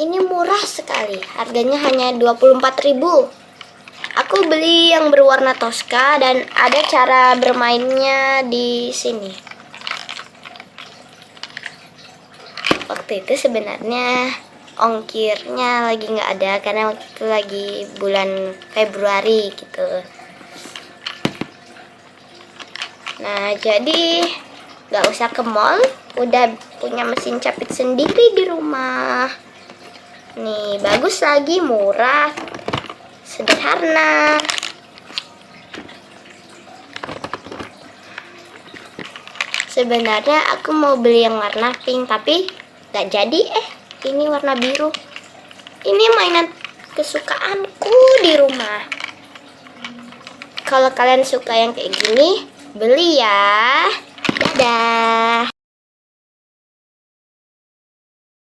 ini murah sekali. Harganya hanya 24.000. Aku beli yang berwarna Tosca dan ada cara bermainnya di sini. Waktu itu sebenarnya ongkirnya lagi nggak ada karena waktu itu lagi bulan Februari gitu. Nah, jadi nggak usah ke mall, udah punya mesin capit sendiri di rumah. Nih, bagus lagi, murah, sederhana. Sebenarnya aku mau beli yang warna pink, tapi nggak jadi. Ini warna biru. Ini mainan kesukaanku di rumah. Kalau kalian suka yang kayak gini, beli ya. Dadah.